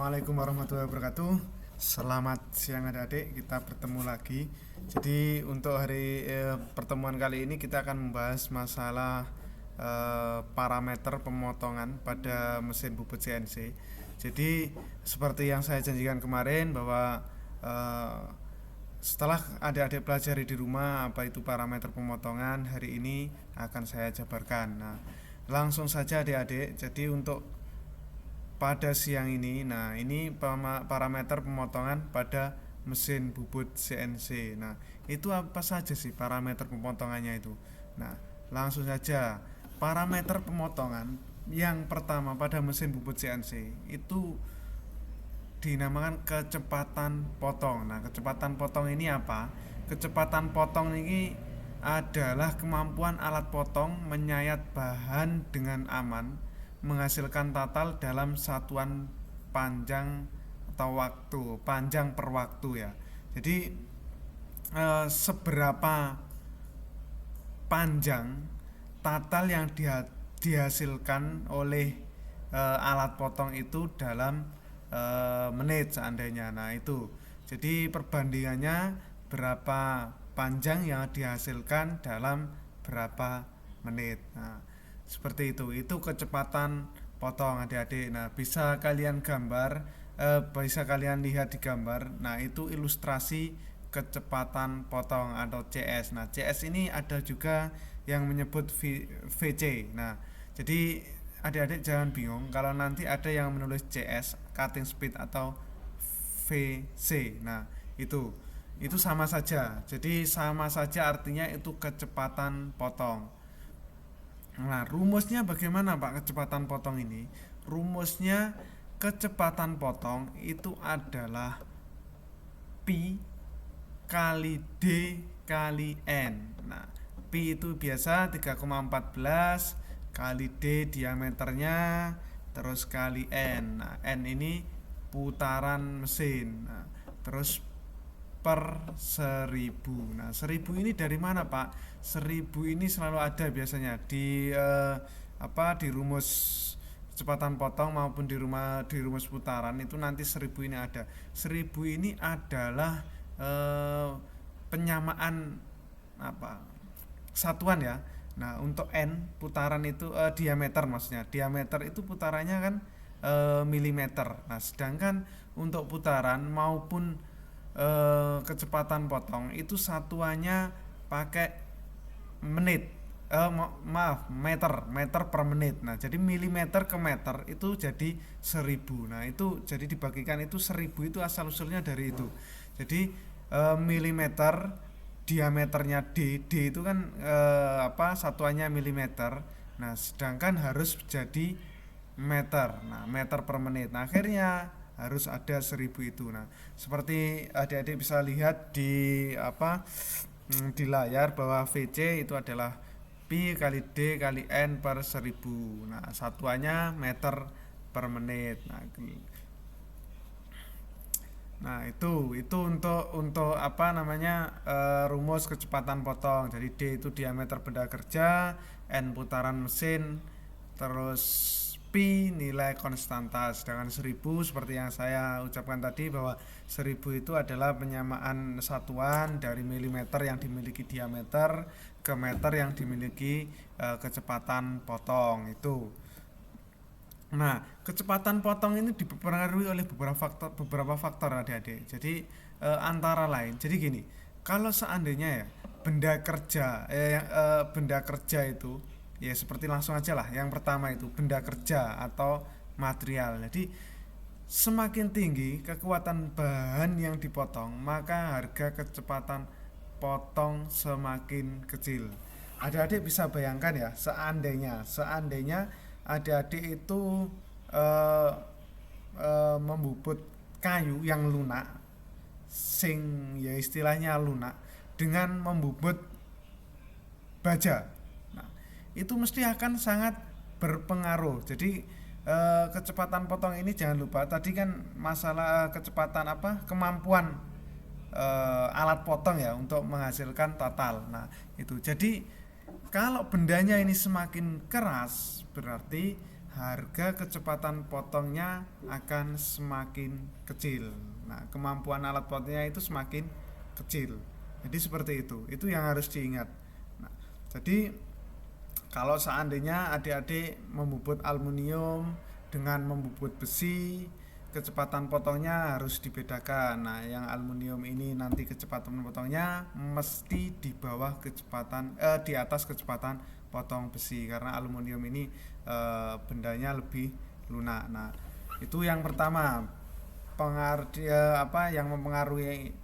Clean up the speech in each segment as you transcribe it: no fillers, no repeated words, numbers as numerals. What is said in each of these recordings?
Assalamualaikum warahmatullahi wabarakatuh. Selamat siang adik-adik, kita bertemu lagi. Jadi untuk pertemuan kali ini kita akan membahas masalah parameter pemotongan pada mesin bubut CNC. Jadi seperti yang saya janjikan kemarin bahwa setelah adik-adik pelajari di rumah apa itu parameter pemotongan, hari ini akan saya jabarkan. Nah, langsung saja adik-adik. Jadi untuk pada siang ini, nah ini parameter pemotongan pada mesin bubut CNC. Nah, itu apa saja sih parameter pemotongannya itu? Nah, langsung saja. Parameter pemotongan yang pertama pada mesin bubut CNC itu dinamakan kecepatan potong. Nah, kecepatan potong ini apa? Kecepatan potong ini adalah kemampuan alat potong menyayat bahan dengan aman, menghasilkan total dalam satuan panjang atau waktu, panjang per waktu ya. Jadi seberapa panjang total yang dihasilkan oleh alat potong itu dalam menit seandainya. Nah, itu. Jadi perbandingannya berapa panjang yang dihasilkan dalam berapa menit. Nah, seperti itu kecepatan potong adik-adik. Nah, bisa kalian gambar, bisa kalian lihat di gambar. Nah, itu ilustrasi kecepatan potong atau CS. Nah, CS ini ada juga yang menyebut VC. Nah, jadi adik-adik jangan bingung kalau nanti ada yang menulis CS, cutting speed, atau VC. Nah, itu sama saja. Jadi sama saja artinya itu kecepatan potong. Nah, rumusnya bagaimana Pak kecepatan potong ini? Rumusnya kecepatan potong itu adalah Pi kali D kali N. Nah, Pi itu biasa 3,14 kali D diameternya, terus kali N. Nah, N ini putaran mesin. Nah, terus per 1000. Nah, 1000 ini dari mana Pak? 1000 ini selalu ada biasanya di di rumus kecepatan potong maupun di rumus putaran itu nanti 1000 ini ada. 1000 ini adalah penyamaan satuan ya. Nah, untuk N putaran itu diameter, maksudnya diameter itu putarannya kan milimeter. Nah, sedangkan untuk putaran maupun kecepatan potong itu satuannya pakai menit, meter per menit. Nah, jadi milimeter ke meter itu jadi 1000. Nah, itu jadi dibagikan, itu 1000 itu asal usulnya dari itu. Jadi milimeter, diameternya D itu kan satuannya milimeter. Nah, sedangkan harus jadi meter. Nah, meter per menit. Nah, akhirnya harus ada 1000 itu. Nah, seperti adik-adik bisa lihat di layar bahwa VC itu adalah Pi kali D kali N per 1000. Nah, satuannya meter per menit. Nah, itu untuk rumus kecepatan potong. Jadi D itu diameter benda kerja, N putaran mesin, terus Pi nilai konstanta. Sedangkan 1000 seperti yang saya ucapkan tadi bahwa 1000 itu adalah penyamaan satuan dari milimeter yang dimiliki diameter ke meter yang dimiliki kecepatan potong itu. Nah, kecepatan potong ini dipengaruhi oleh beberapa faktor adik-adik. Jadi antara lain, jadi gini, kalau seandainya ya benda kerja itu ya seperti langsung aja lah. Yang pertama itu benda kerja atau material. Jadi semakin tinggi kekuatan bahan yang dipotong, maka harga kecepatan potong semakin kecil. Adik-adik bisa bayangkan ya, seandainya adik-adik itu membubut kayu yang lunak, sing ya istilahnya lunak, dengan membubut baja. Nah, itu mesti akan sangat berpengaruh. Jadi kecepatan potong ini jangan lupa tadi kan masalah kecepatan kemampuan alat potong ya untuk menghasilkan total. Nah, itu. Jadi kalau bendanya ini semakin keras berarti harga kecepatan potongnya akan semakin kecil. Nah, kemampuan alat potongnya itu semakin kecil. Jadi seperti itu yang harus diingat. Nah, jadi kalau seandainya adik-adik membubut aluminium dengan membubut besi, kecepatan potongnya harus dibedakan. Nah, yang aluminium ini nanti kecepatan potongnya mesti di bawah kecepatan di atas kecepatan potong besi karena aluminium ini bendanya lebih lunak. Nah, itu yang pertama pengaruh yang mempengaruhi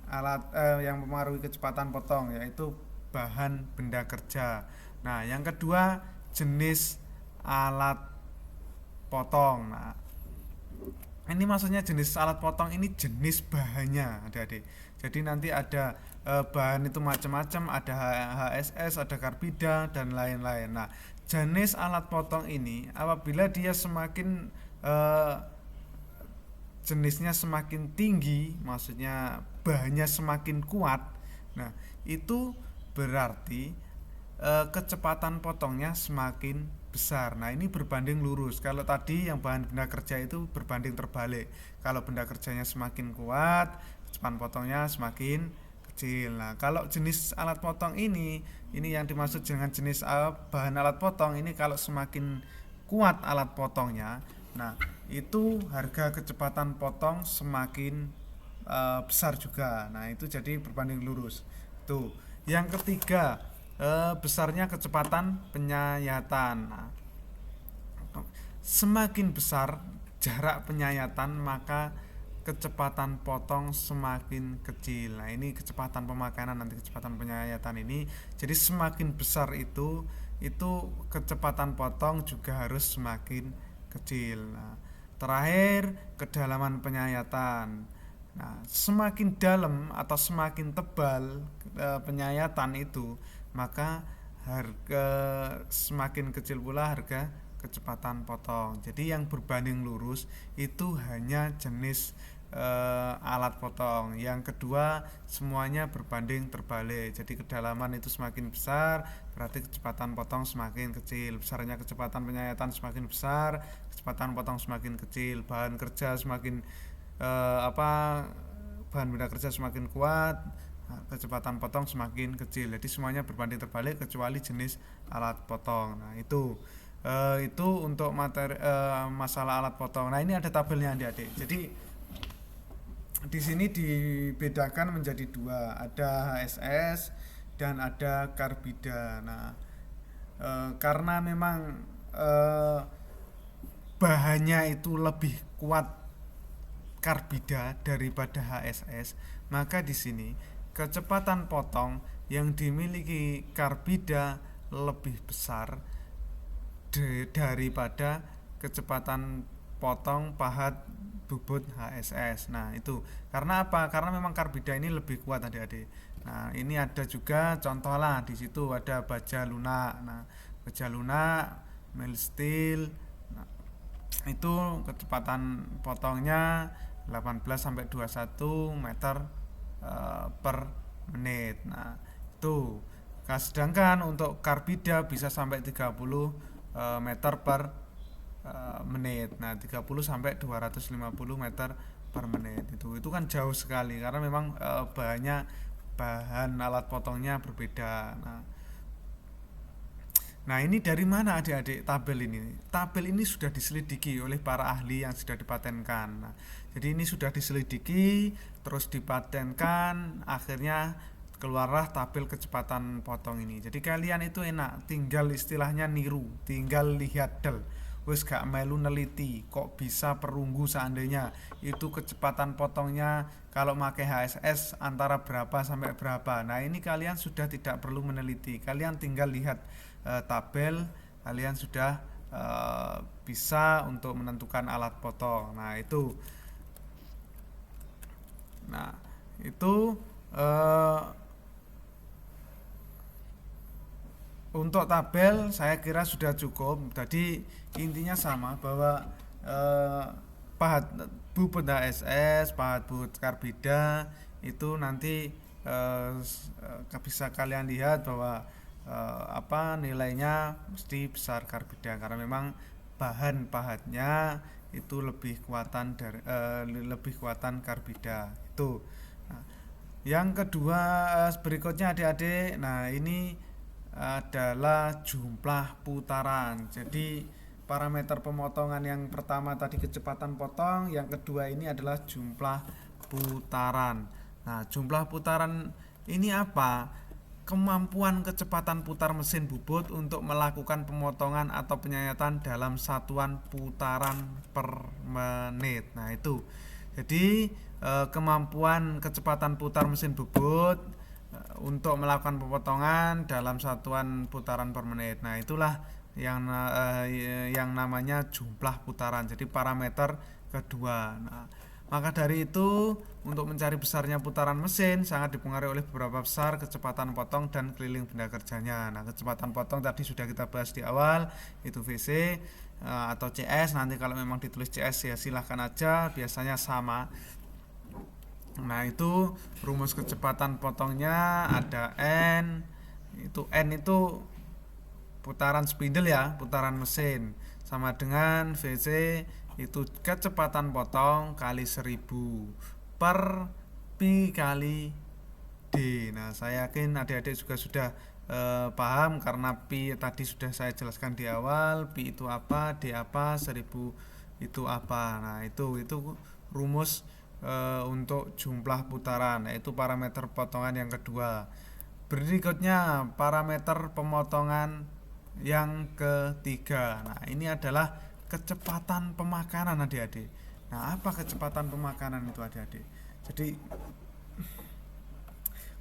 yang mempengaruhi kecepatan potong yaitu bahan benda kerja. Nah, yang kedua jenis alat potong. Nah, ini maksudnya jenis alat potong ini jenis bahannya, adik-adik. Jadi nanti ada bahan itu macam-macam, ada HSS, ada karbida dan lain-lain. Nah, jenis alat potong ini apabila dia semakin jenisnya semakin tinggi, maksudnya bahannya semakin kuat. Nah, itu berarti kecepatan potongnya semakin besar. Nah, ini berbanding lurus. Kalau tadi yang bahan benda kerja itu berbanding terbalik. Kalau benda kerjanya semakin kuat, kecepatan potongnya semakin kecil. Nah, kalau jenis alat potong ini yang dimaksud dengan jenis bahan alat potong ini kalau semakin kuat alat potongnya, nah itu harga kecepatan potong semakin besar juga. Nah, itu jadi berbanding lurus. Tuh. Yang ketiga, besarnya kecepatan penyayatan. Nah, semakin besar jarak penyayatan maka kecepatan potong semakin kecil. Nah, ini kecepatan pemakaian nanti kecepatan penyayatan ini. Jadi semakin besar itu kecepatan potong juga harus semakin kecil. Nah, terakhir kedalaman penyayatan. Nah, semakin dalam atau semakin tebal penyayatan itu, maka harga semakin kecil pula harga kecepatan potong. Jadi yang berbanding lurus itu hanya jenis alat potong. Yang kedua semuanya berbanding terbalik. Jadi kedalaman itu semakin besar, berarti kecepatan potong semakin kecil. Besarnya kecepatan penyayatan semakin besar, kecepatan potong semakin kecil. Bahan kerja semakin bahan benda kerja semakin kuat, kecepatan potong semakin kecil. Jadi semuanya berbanding terbalik kecuali jenis alat potong. Nah, itu untuk materi masalah alat potong. Nah, ini ada tabelnya adik-adik. Jadi di sini dibedakan menjadi dua, ada HSS dan ada karbida. Nah, karena memang bahannya itu lebih kuat karbida daripada HSS, maka di sini kecepatan potong yang dimiliki karbida lebih besar daripada kecepatan potong pahat bubut HSS. Nah, itu karena apa? Karena memang karbida ini lebih kuat adik-adik. Nah, ini ada juga contoh lah, di situ ada baja lunak. Nah, baja lunak, mild steel. Nah, itu kecepatan potongnya 18 sampai 21 meter per menit. Nah, itu. Sedangkan untuk karbida bisa sampai 30 meter per menit. Nah, 30 sampai 250 meter per menit. Itu kan jauh sekali karena memang bahan alat potongnya berbeda. Nah, ini dari mana adik-adik tabel ini? Tabel ini sudah diselidiki oleh para ahli yang sudah dipatenkan. Nah, jadi ini sudah diselidiki, terus dipatenkan, akhirnya keluarlah tabel kecepatan potong ini. Jadi kalian itu enak, tinggal istilahnya niru, tinggal lihat del. Wes gak melu neliti, kok bisa perunggu seandainya itu kecepatan potongnya kalau pakai HSS antara berapa sampai berapa. Nah, ini kalian sudah tidak perlu meneliti, kalian tinggal lihat tabel, kalian sudah bisa untuk menentukan alat potong. Nah, itu untuk tabel saya kira sudah cukup. Jadi intinya sama bahwa pahat bubut HSS, pahat bubut karbida itu nanti bisa kalian lihat bahwa nilainya mesti besar karbida karena memang bahan pahatnya itu lebih kuatan karbida itu. Nah, yang kedua berikutnya adik-adik, nah ini adalah jumlah putaran. Jadi parameter pemotongan yang pertama tadi kecepatan potong, yang kedua ini adalah jumlah putaran. Nah, jumlah putaran ini apa? Kemampuan kecepatan putar mesin bubut untuk melakukan pemotongan atau penyayatan dalam satuan putaran per menit. Nah, itu. Jadi kemampuan kecepatan putar mesin bubut untuk melakukan pemotongan dalam satuan putaran per menit. Nah, itulah yang namanya jumlah putaran. Jadi parameter kedua. Nah, maka dari itu untuk mencari besarnya putaran mesin sangat dipengaruhi oleh beberapa besar kecepatan potong dan keliling benda kerjanya. Nah, kecepatan potong tadi sudah kita bahas di awal, itu VC atau CS. Nanti kalau memang ditulis CS ya silahkan aja, biasanya sama. Nah, itu rumus kecepatan potongnya ada N. N itu putaran spindle ya, putaran mesin, sama dengan VC itu kecepatan potong kali 1000 per pi kali D. Nah, saya yakin adik-adik juga sudah paham karena pi tadi sudah saya jelaskan di awal, pi itu apa, D apa, 1000 itu apa. Nah, itu rumus untuk jumlah putaran, yaitu parameter potongan yang kedua. Berikutnya parameter pemotongan yang ketiga. Nah, ini adalah kecepatan pemakanan adik-adik. Nah, apa kecepatan pemakanan itu adik-adik? Jadi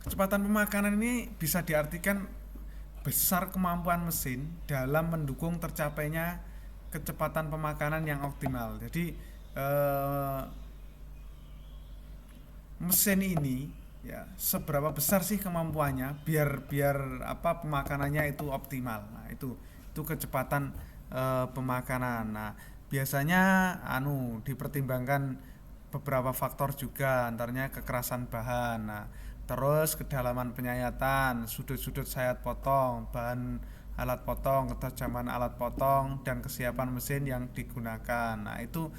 kecepatan pemakanan ini bisa diartikan besar kemampuan mesin dalam mendukung tercapainya kecepatan pemakanan yang optimal. Jadi mesin ini ya seberapa besar sih kemampuannya biar apa pemakanannya itu optimal. Nah, itu kecepatan pemakanan. Nah, biasanya dipertimbangkan beberapa faktor juga, antaranya kekerasan bahan, nah, terus kedalaman penyayatan, sudut-sudut sayat potong, bahan alat potong, ketajaman alat potong, dan kesiapan mesin yang digunakan. Nah, itu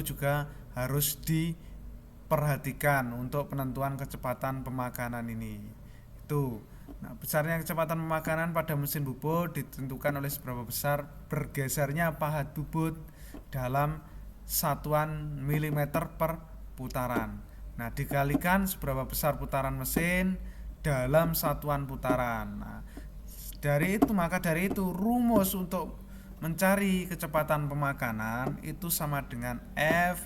juga harus diperhatikan untuk penentuan kecepatan pemakanan ini. Itu. Nah, besarnya kecepatan pemakanan pada mesin bubut ditentukan oleh seberapa besar bergesernya pahat bubut dalam satuan milimeter per putaran. Nah, dikalikan seberapa besar putaran mesin dalam satuan putaran. Nah, dari itu rumus untuk mencari kecepatan pemakanan itu sama dengan F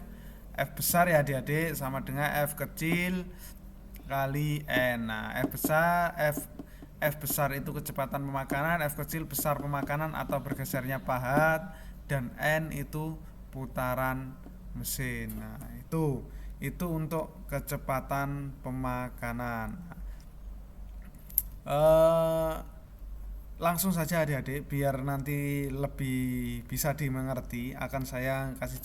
besar ya adik-adik, sama dengan F kecil kali N. Nah, F besar itu kecepatan pemakanan, F kecil besar pemakanan atau bergesernya pahat, dan N itu putaran mesin. Nah, itu untuk kecepatan pemakanan. Langsung saja adik-adik biar nanti lebih bisa dimengerti, akan saya kasih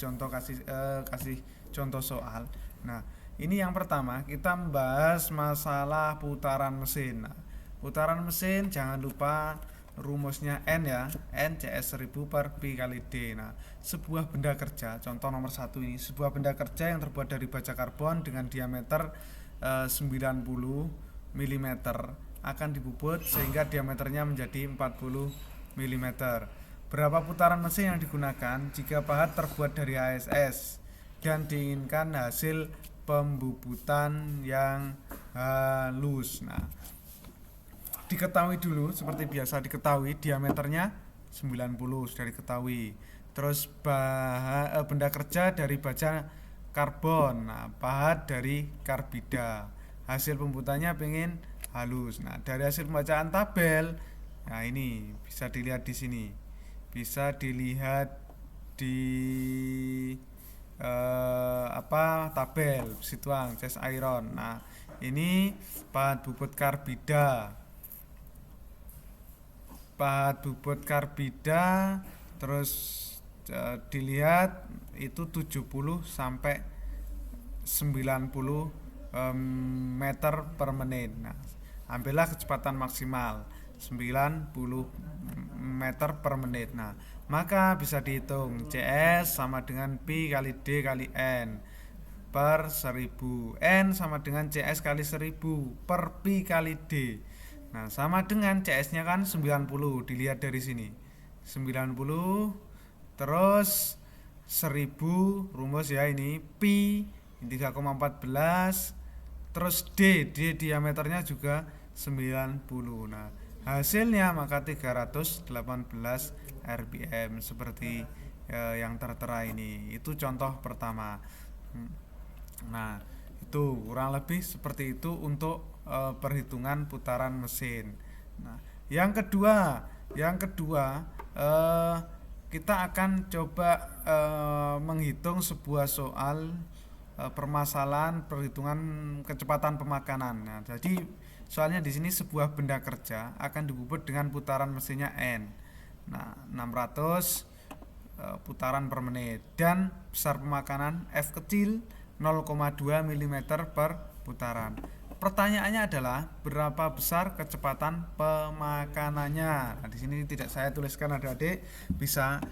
contoh soal. Nah, ini yang pertama kita membahas masalah putaran mesin. Nah, putaran mesin jangan lupa rumusnya N ya, N CS 1000 per pi kali D. Nah, sebuah benda kerja, contoh nomor 1 ini, sebuah benda kerja yang terbuat dari baja karbon dengan diameter 90 mm akan dibubut sehingga diameternya menjadi 40 mm. Berapa putaran mesin yang digunakan jika pahat terbuat dari ASS dan diinginkan hasil pembubutan yang halus. Nah, diketahui dulu seperti biasa, diketahui diameternya 90 sudah diketahui. Terus benda kerja dari baja karbon, nah, pahat dari karbida. Hasil pembubutannya pengen halus. Nah, dari hasil pembacaan tabel, nah ini bisa dilihat di sini. Bisa dilihat di tabel situang chest iron. Nah, ini pahat bubut karbida. Terus dilihat itu 70 sampai 90 meter per menit. Nah, ambillah kecepatan maksimal 90 meter per menit. Nah, maka bisa dihitung CS sama dengan Pi kali D kali N per 1000. N sama dengan CS kali 1000 per Pi kali D. Nah, sama dengan CS-nya kan 90, dilihat dari sini. 90 terus 1000 rumus ya ini Pi 3,14 terus D diameternya juga 90. Nah, hasilnya maka 318 rpm seperti yang tertera ini. Itu contoh pertama. Nah, itu kurang lebih seperti itu untuk perhitungan putaran mesin. Nah, yang kedua kita akan coba menghitung sebuah soal permasalahan perhitungan kecepatan pemakanan. Nah, jadi soalnya di sini sebuah benda kerja akan dibobot dengan putaran mesinnya N. Nah, 600 putaran per menit dan besar pemakanan F kecil 0,2 mm per putaran. Pertanyaannya adalah berapa besar kecepatan pemakanannya. Nah, di sini tidak saya tuliskan adik-adik, bisa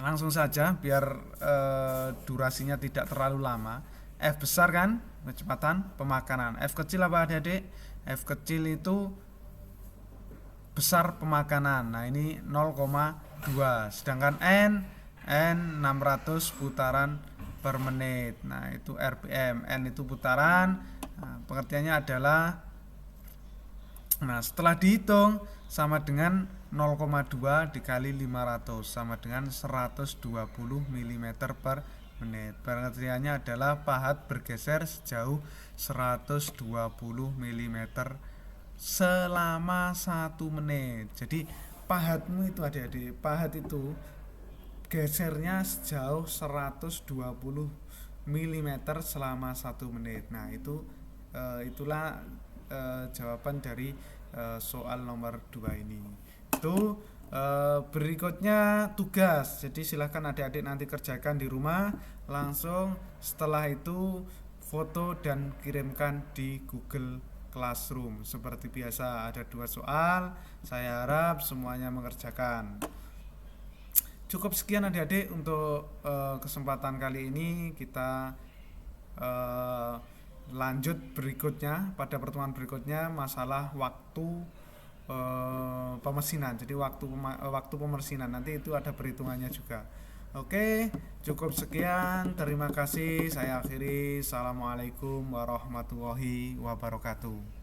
langsung saja biar durasinya tidak terlalu lama. F besar kan kecepatan pemakanan. F kecil apa adik-adik? F kecil itu besar pemakanan. Nah, ini 0,2. Sedangkan N 600 putaran per menit. Nah, itu rpm. N itu putaran. Nah, pengertiannya adalah, nah, setelah dihitung sama dengan 0,2 dikali 500 sama dengan 120 mm per menit. Pengertiannya adalah pahat bergeser sejauh 120 mm selama 1 menit. Jadi pahatmu itu adik-adik, pahat itu gesernya sejauh 120 mm selama 1 menit. Nah, itulah jawaban dari soal nomor 2 ini. Itu berikutnya tugas. Jadi silahkan adik-adik nanti kerjakan di rumah. Langsung setelah itu foto dan kirimkan di Google Classroom. Seperti biasa ada 2 soal. Saya harap semuanya mengerjakan. Cukup sekian adik-adik untuk kesempatan kali ini. Kita lanjut berikutnya, pada pertemuan berikutnya masalah waktu pemesinan. Jadi waktu pemesinan nanti itu ada perhitungannya juga. Oke, cukup sekian. Terima kasih. Saya akhiri. Assalamualaikum warahmatullahi wabarakatuh.